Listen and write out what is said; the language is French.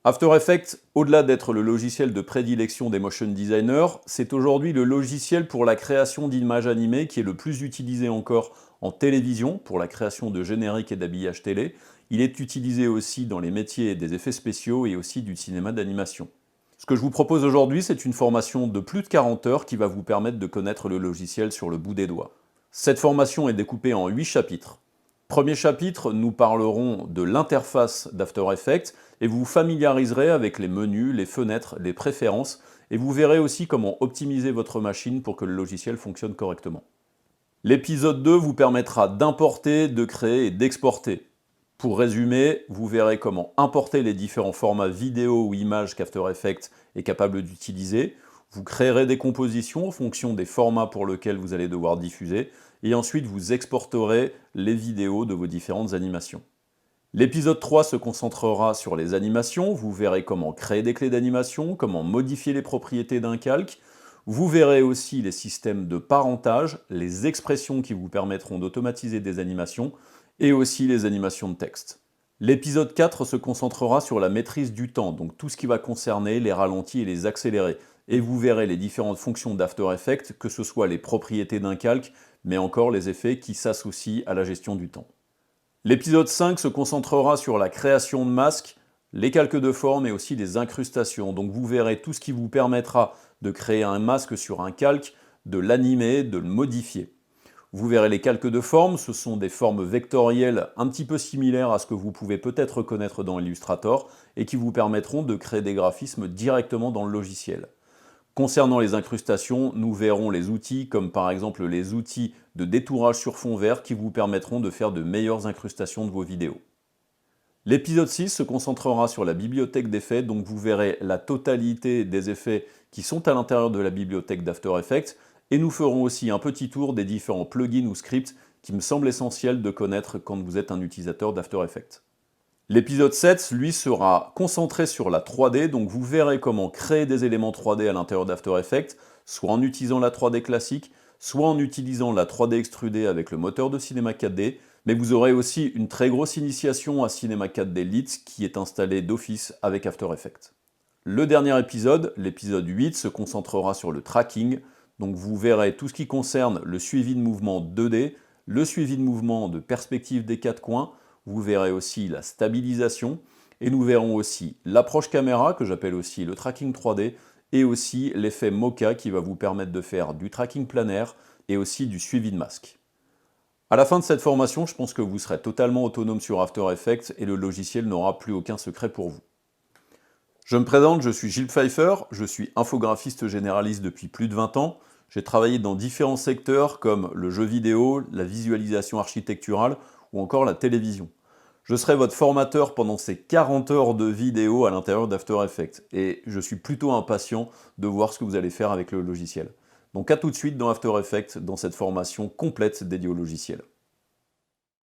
After Effects, au-delà d'être le logiciel de prédilection des motion designers, c'est aujourd'hui le logiciel pour la création d'images animées qui est le plus utilisé encore en télévision, pour la création de génériques et d'habillage télé. Il est utilisé aussi dans les métiers des effets spéciaux et aussi du cinéma d'animation. Ce que je vous propose aujourd'hui, c'est une formation de plus de 40 heures qui va vous permettre de connaître le logiciel sur le bout des doigts. Cette formation est découpée en 8 chapitres. Premier chapitre, nous parlerons de l'interface d'After Effects et vous vous familiariserez avec les menus, les fenêtres, les préférences et vous verrez aussi comment optimiser votre machine pour que le logiciel fonctionne correctement. L'épisode 2 vous permettra d'importer, de créer et d'exporter. Pour résumer, vous verrez comment importer les différents formats vidéo ou images qu'After Effects est capable d'utiliser. Vous créerez des compositions en fonction des formats pour lesquels vous allez devoir diffuser et ensuite vous exporterez les vidéos de vos différentes animations. L'épisode 3 se concentrera sur les animations, vous verrez comment créer des clés d'animation, comment modifier les propriétés d'un calque, vous verrez aussi les systèmes de parentage, les expressions qui vous permettront d'automatiser des animations et aussi les animations de texte. L'épisode 4 se concentrera sur la maîtrise du temps, donc tout ce qui va concerner les ralentis et les accélérés. Et vous verrez les différentes fonctions d'After Effects, que ce soit les propriétés d'un calque, mais encore les effets qui s'associent à la gestion du temps. L'épisode 5 se concentrera sur la création de masques, les calques de forme et aussi les incrustations. Donc vous verrez tout ce qui vous permettra de créer un masque sur un calque, de l'animer, de le modifier. Vous verrez les calques de forme, ce sont des formes vectorielles un petit peu similaires à ce que vous pouvez peut-être connaître dans Illustrator et qui vous permettront de créer des graphismes directement dans le logiciel. Concernant les incrustations, nous verrons les outils comme par exemple les outils de détourage sur fond vert qui vous permettront de faire de meilleures incrustations de vos vidéos. L'épisode 6 se concentrera sur la bibliothèque d'effets, donc vous verrez la totalité des effets qui sont à l'intérieur de la bibliothèque d'After Effects et nous ferons aussi un petit tour des différents plugins ou scripts qui me semblent essentiels de connaître quand vous êtes un utilisateur d'After Effects. L'épisode 7, lui, sera concentré sur la 3D, donc vous verrez comment créer des éléments 3D à l'intérieur d'After Effects, soit en utilisant la 3D classique, soit en utilisant la 3D extrudée avec le moteur de cinéma 4D, mais vous aurez aussi une très grosse initiation à Cinema 4D Lite qui est installée d'office avec After Effects. Le dernier épisode, l'épisode 8, se concentrera sur le tracking, donc vous verrez tout ce qui concerne le suivi de mouvement 2D, le suivi de mouvement de perspective des 4 coins, vous verrez aussi la stabilisation, et nous verrons aussi l'approche caméra, que j'appelle aussi le tracking 3D, et aussi l'effet Mocha qui va vous permettre de faire du tracking planaire et aussi du suivi de masque. À la fin de cette formation, je pense que vous serez totalement autonome sur After Effects et le logiciel n'aura plus aucun secret pour vous. Je me présente, je suis Gilles Pfeiffer, je suis infographiste généraliste depuis plus de 20 ans. J'ai travaillé dans différents secteurs comme le jeu vidéo, la visualisation architecturale ou encore la télévision. Je serai votre formateur pendant ces 40 heures de vidéo à l'intérieur d'After Effects et je suis plutôt impatient de voir ce que vous allez faire avec le logiciel. Donc à tout de suite dans After Effects, dans cette formation complète dédiée au logiciel.